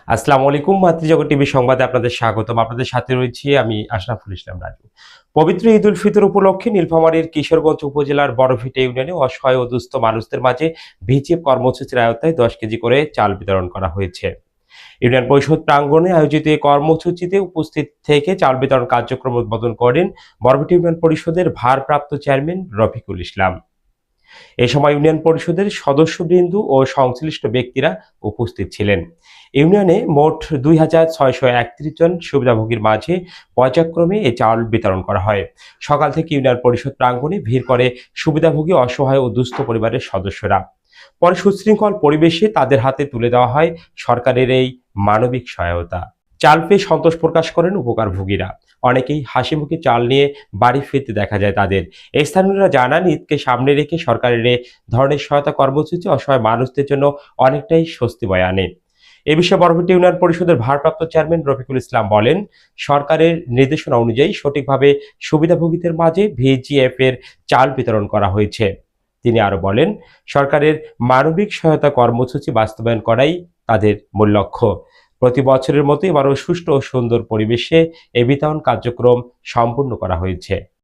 আসসালামু আলাইকুম। মাতৃজগৎ টিভি সংবাদে আপনাদের স্বাগতম। আপনাদের সাথে রয়েছি আমি আশরাফুল ইসলাম রাজু। পবিত্র ঈদ উল ফিতর উপলক্ষে নীলফামারীর কিশোরগঞ্জ উপজেলার বড়ভিটা ইউনিয়নে অসহায় ও দুস্থ মানুষদের মাঝে ভিজিএফ কর্মসূচির আওতায় 10 কেজি করে চাল বিতরণ করা হয়েছে। ইউনিয়ন পরিষদ প্রাঙ্গণে আয়োজিত এই কর্মসূচিতে উপস্থিত থেকে চাল বিতরণ কার্যক্রম উদ্বোধন করেন বড়ভিটা ইউনিয়ন পরিষদের ভারপ্রাপ্ত চেয়ারম্যান রফিকুল ইসলাম। এ সময় ইউনিয়ন পরিষদের সদস্যবৃন্দ ও সংশ্লিষ্ট ব্যক্তিরা উপস্থিত ছিলেন। ইউনিয়নে মোট 2631 জন সুবিধাভোগীর মাঝে পর্যায়ক্রমে এই চাল বিতরণ করা হয়। সকাল থেকে ইউনিয়ন পরিষদ প্রাঙ্গণে ভিড় করে সুবিধাভোগী, অসহায় ও দুস্থ পরিবারের সদস্যরা। পরে সুশৃঙ্খল পরিবেশে তাদের হাতে তুলে দেওয়া হয় সরকারের এই মানবিক সহায়তা। চাল পেয়ে সন্তোষ প্রকাশ করেন উপকারভোগীরা। অনেকেই হাসি মুখে চাল নিয়ে বাড়ি ফিরতে দেখা যায় তাদের। স্থানীয়রা জানান, ঈদকে সামনে রেখে সরকারের এ ধরনের সহায়তা কর্মসূচি অসহায় মানুষদের জন্য অনেকটাই স্বস্তি বয়ে আনে। এ বিষয়ে বড়ভিটা ইউনিয়ন পরিষদের ভারপ্রাপ্ত চেয়ারম্যান রফিকুল ইসলাম বলেন, সরকারের নির্দেশনা অনুযায়ী সঠিকভাবে সুবিধাভোগীদের মাঝে ভিজিএফ এর চাল বিতরণ করা হয়েছে। তিনি আরো বলেন, সরকারের মানবিক সহায়তা কর্মসূচি বাস্তবায়ন করাই তাদের মূল লক্ষ্য। প্রতি বছরের মতো এবারও সুষ্ঠু ও সুন্দর পরিবেশে এ বিতরণ কার্যক্রম সম্পূর্ণ করা হয়েছে।